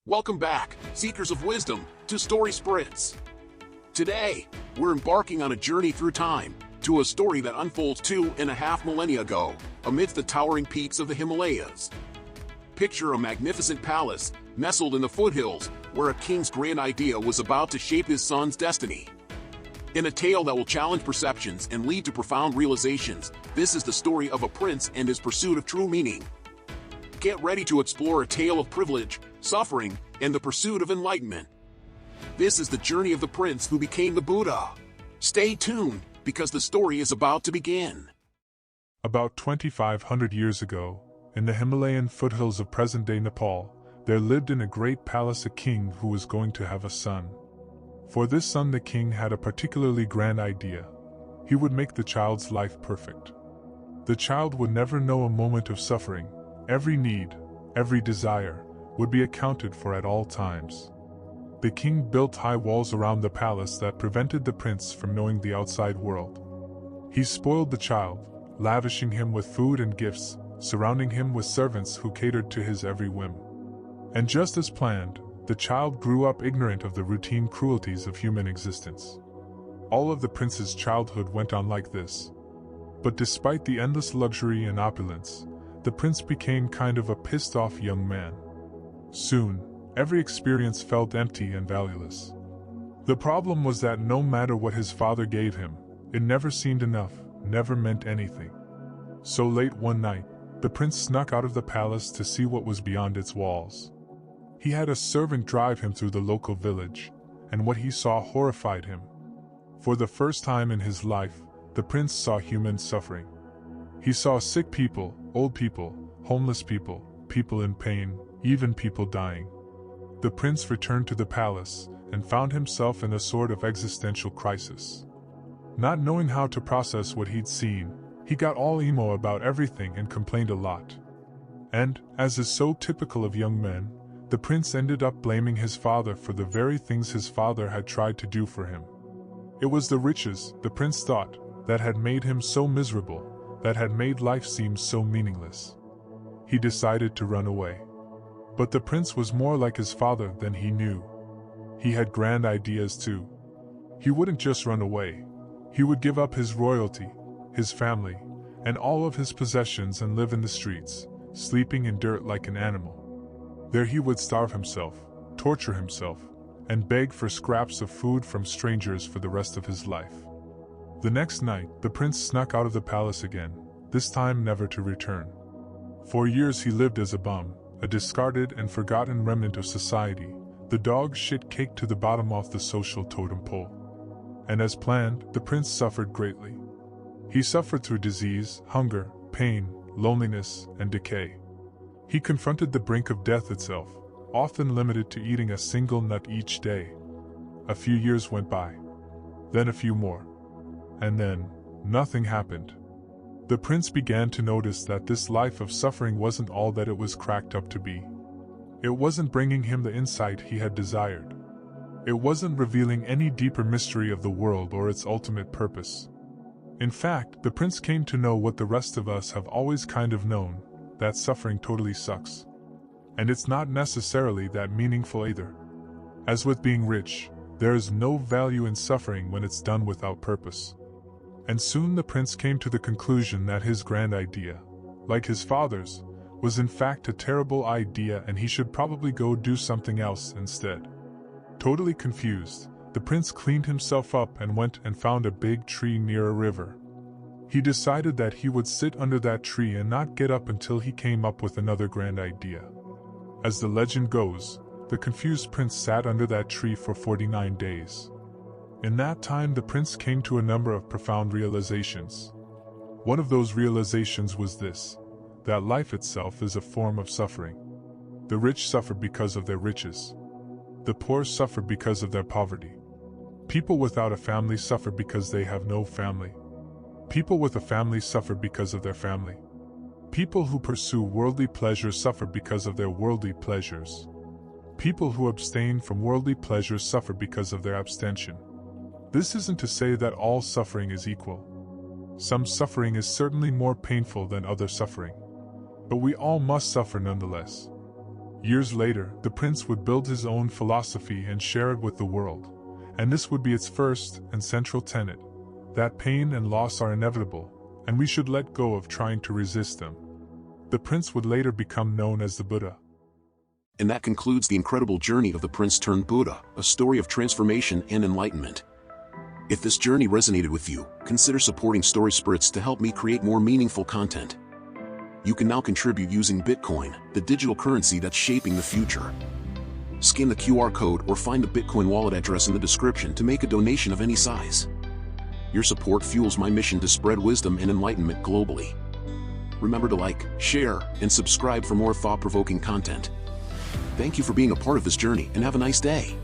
Welcome back, seekers of wisdom, to Story Sprints. Today, we're embarking on a journey through time, to a story that unfolds 2.5 millennia ago, amidst the towering peaks of the Himalayas. Picture a magnificent palace, nestled in the foothills, where a king's grand idea was about to shape his son's destiny. In a tale that will challenge perceptions and lead to profound realizations, this is the story of a prince and his pursuit of true meaning. Get ready to explore a tale of privilege, suffering, and the pursuit of enlightenment. This is the journey of the prince who became the Buddha. Stay tuned, because the story is about to begin. About 2,500 years ago, in the Himalayan foothills of present-day Nepal, there lived in a great palace a king who was going to have a son. For this son the king had a particularly grand idea. He would make the child's life perfect. The child would never know a moment of suffering. Every need, every desire, would be accounted for at all times. The king built high walls around the palace that prevented the prince from knowing the outside world. He spoiled the child, lavishing him with food and gifts, surrounding him with servants who catered to his every whim. And just as planned, the child grew up ignorant of the routine cruelties of human existence. All of the prince's childhood went on like this. But despite the endless luxury and opulence, the prince became kind of a pissed-off young man. Soon, every experience felt empty and valueless. The problem was that no matter what his father gave him, it never seemed enough, never meant anything. So late one night, the prince snuck out of the palace to see what was beyond its walls. He had a servant drive him through the local village, and what he saw horrified him. For the first time in his life, the prince saw human suffering. He saw sick people, old people, homeless people, people in pain, even people dying. The prince returned to the palace and found himself in a sort of existential crisis. Not knowing how to process what he'd seen, he got all emo about everything and complained a lot. And, as is so typical of young men, the prince ended up blaming his father for the very things his father had tried to do for him. It was the riches, the prince thought, that had made him so miserable, that had made life seem so meaningless. He decided to run away. But the prince was more like his father than he knew. He had grand ideas too. He wouldn't just run away. He would give up his royalty, his family, and all of his possessions and live in the streets, sleeping in dirt like an animal. There he would starve himself, torture himself, and beg for scraps of food from strangers for the rest of his life. The next night, the prince snuck out of the palace again, this time never to return. For years he lived as a bum, a discarded and forgotten remnant of society, the dog shit caked to the bottom of the social totem pole. And as planned, the prince suffered greatly. He suffered through disease, hunger, pain, loneliness, and decay. He confronted the brink of death itself, often limited to eating a single nut each day. A few years went by. Then a few more. And then, nothing happened. The prince began to notice that this life of suffering wasn't all that it was cracked up to be. It wasn't bringing him the insight he had desired. It wasn't revealing any deeper mystery of the world or its ultimate purpose. In fact, the prince came to know what the rest of us have always kind of known, that suffering totally sucks. And it's not necessarily that meaningful either. As with being rich, there is no value in suffering when it's done without purpose. And soon the prince came to the conclusion that his grand idea, like his father's, was in fact a terrible idea and he should probably go do something else instead. Totally confused, the prince cleaned himself up and went and found a big tree near a river. He decided that he would sit under that tree and not get up until he came up with another grand idea. As the legend goes, the confused prince sat under that tree for 49 days. In that time the prince came to a number of profound realizations. One of those realizations was this, that life itself is a form of suffering. The rich suffer because of their riches. The poor suffer because of their poverty. People without a family suffer because they have no family. People with a family suffer because of their family. People who pursue worldly pleasures suffer because of their worldly pleasures. People who abstain from worldly pleasures suffer because of their abstention. This isn't to say that all suffering is equal. Some suffering is certainly more painful than other suffering. But we all must suffer nonetheless. Years later, the prince would build his own philosophy and share it with the world, and this would be its first and central tenet: that pain and loss are inevitable, and we should let go of trying to resist them. The prince would later become known as the Buddha. And that concludes the incredible journey of the prince turned Buddha, a story of transformation and enlightenment. If this journey resonated with you, consider supporting Story Spritz to help me create more meaningful content. You can now contribute using Bitcoin, the digital currency that's shaping the future. Scan the QR code or find the Bitcoin wallet address in the description to make a donation of any size. Your support fuels my mission to spread wisdom and enlightenment globally. Remember to like, share, and subscribe for more thought-provoking content. Thank you for being a part of this journey, and have a nice day.